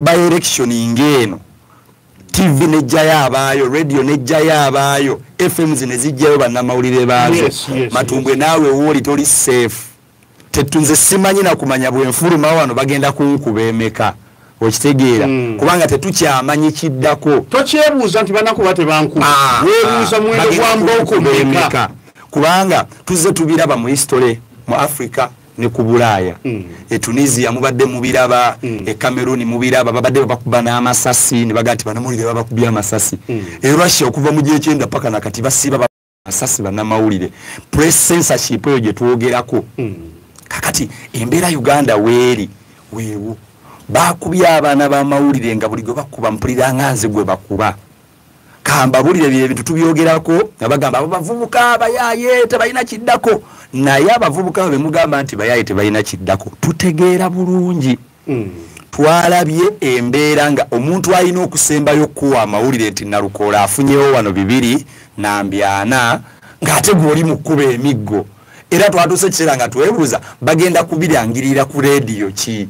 by election ingeno TV nejja yabayo, radio nejja yabayo, FM zinezijjayo bannamawulire baazo. Matumbwe nawe woli toli safe. Tetunze simanyi na kumanya bwenfuluma wano bagenda kunkubemeka. Okitegeera kubanga tetukyamanyi kiddako. Tokyebuuza nti banako bate banku. Weebuuza mwendo gwamba okubemeka. Kubanga tuzze tubiraba mu history mu Africa ne ku Bulaaya. Tunisia mubadde mubiraba, Cameroon mubiraba babadde bakuba n'amasasi ne bagati banamawulire babakubya amasasi. Russia okuva mu gihe kyenda paka nakati basiba amasasi bannamawulire. Press censorship eyo gye twogerako. Kakati embeera Uganda weeri weewo bakubya abaana b'amawulire nga buli gwe bakuba mpulira nganze gwe bakuba. Kamba bulire bye bintu tubyogerako abagamba abavubuka abayaye tebalina kiddako naye abavubuka be mugamba nti bayaye tebalina kiddako tutegeera bulungi. Twalabye embeera nga omuntu alina okusembayo kuwa amawulire nti Nalukola afunyewo wano 2 na mbyana ng'ate gw'oli mu kkuba emiggo. Era twatuuse kiseera nga twebuuza bagenda kubirangirira ku radio ki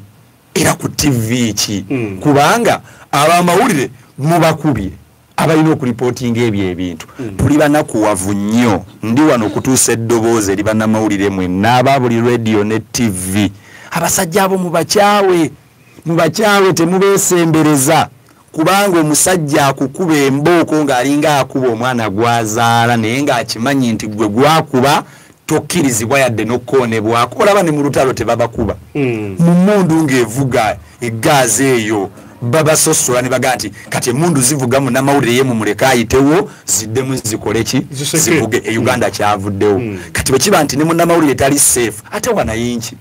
era ku TV ki kubanga abamawulire mubakubye abalina okuripotinga ebyo ebintu. Tuli banakuwavu nnyo ndi wano okutuusa eddoboozi eri bannamawulire mwenna aba buli radio ne TV. Abasajja abo mubakyawe temubeesembereza kubanga omusajja akukuba embooko ng'alinga akuba omwana gwazaala naye ng'akimanyi nti gwe gwakuba tokkirizibwa yadde n'okkoonebwako. Olaba ne mu lutalo tebabakuba mu mmundu ng'evuga eggaazi eyo babasosola ne baga nti kati emundu zivuga mu namawulire ye mumuleka ayitewo ziddemu zikole ki zivuge Uganda kyavuddewo. Kati bwe kiba nti ne mu namawulire tali safe ate wanayinki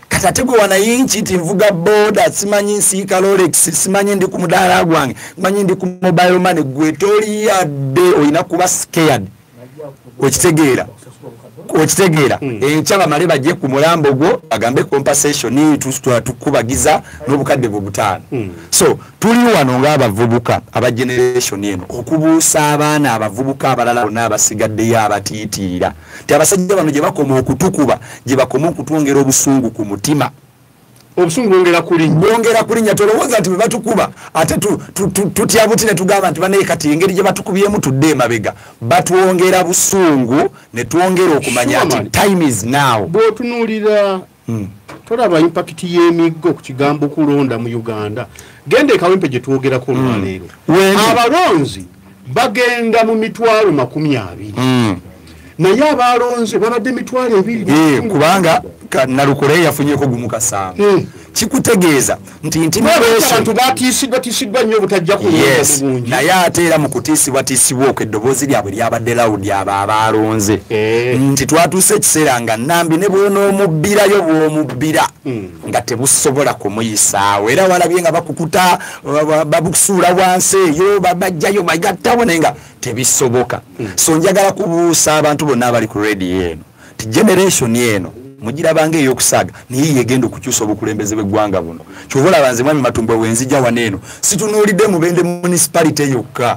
kati ate gwe wanayinki nti nvuga boda simanyi nsiika Rolex simanyi ndi ku mudaala gwange simanyi ndi ku mobile money gwe toli yadde olina kuba scared. Okitegeera enkyaba male bajje ku mulambo gwo agambe compensation tukubagiza n'obukadde bwo 5. So tuli wano ng'abavubuka aba generation eno okubuusa abaana abavubuka abalala n'abasigaddeyo abatiitiira ti abasajja bano gye bakoma okutukuba gye bakoma okutwongera obusungu ku mutima. Obusungu bwongera kulinnya tolowooza nti bwe batukuba ate tutya buti ne tugamba nti banaye kati engeri gye batukubyemu tudde emabega batwongera busungu ne twongera okumanya nti time is now. Bw'otunuulira tolaba impact y'emiggo ku kigambo kulonda mu Uganda genda ekawempe gye twogerako olwaleero abalonzi bagenda mu mitwalo 20 naye abalonzi babadde mitwalo 2 kubanga Nalukola yafunyeko gumu kasanga. Kikutegeeza nti abantu batiisidwa nnyo butajja kulonda naye ate era mu kutiisibwa okw'eddoboozi lyabwe lyabadde lawudi abo abalonze nti twatuuse ekiseera nga Nambi ne bw'onoomubbirayo bw'omubbira nga tebusobola kumuyisaawo era walabye nga bakukuta babusuula wansi eyo babajjayo bagattawo naye nga tebisoboka. So njagala kubuusa abantu bonna abali ku radio eno ti generation eno mugirabanga ey'okusaaga naye yegenda okukyusa obukulembeze bw'eggwanga buno. Kyobola banze mwami Matumbwe wenzija waneeno situnuulidde Mubende municipality yokka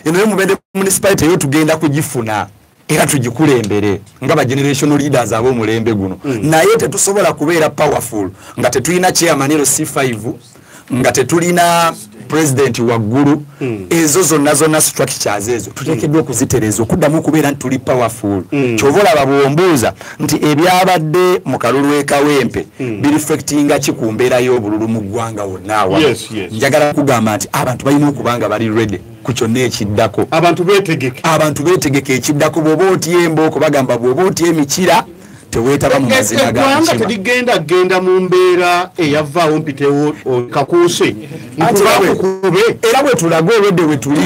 eno Mubende municipality eyo tugenda kugifuna era tugikulembere nga ba generation leaders ab'omulembe guno naye tetusobola kubeera powerful nga tetulina chairman C5 nga tetulina president waggulu ezo zonna structures ezo tuteekeddwa okuzitereeza okuddamu okubeera nti tuli powerful. Kyobola babwombuuza nti ebyabadde mu kalulu ekawempe bireflectinga ki ku mbeera y'obululu mu ggwanga wonna awa. Njagala kugamba nti abantu balina okubanga bali ready ku kyonna ekiddako. Abantu beetegeke ekiddako bw'oba otya embooko bagamba bw'oba otya emikira teweetaba mu mazina g'eggwanga teligenda mu mbeera eyavaawo mpitewo kakuuse era bwe tulaga olwedde we tuli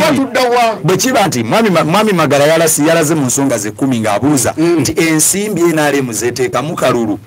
bwe kiba nti mwami Magala yalaze mu nsonga ze 10 ng'abuuza nti ensimbi NRM zeteekamu kalulu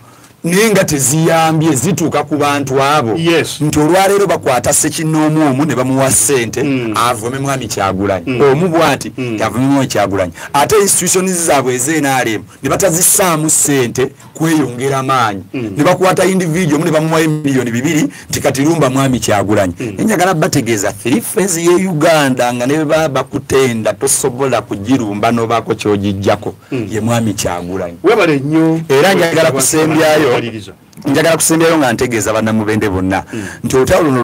naye nga teziyambye zituuka ku bantu abo nti olwaleero bakwata Ssekinnoomu omu ne bamuwa ssente avome mwami Kyagulanyi omu bw'ati avome mwami Kyagulanyi ate institutions zaabwe ez'NRM ne batazissaamu ssente kweyongera maanyi ne bakwata individual ne bamuwa miliyoni 2 nti kati lumba mwami Kyagulanyi. Njagala bategeeza 3 phase ye Uganda nga ne bakutenda tosobola kugirumba n'obaako ky'ogijjako ye mwami Kyagulanyi. Webale nnyo era njagala kusembyayo nga ntegeeza bannamubende bonna nti olutalo luno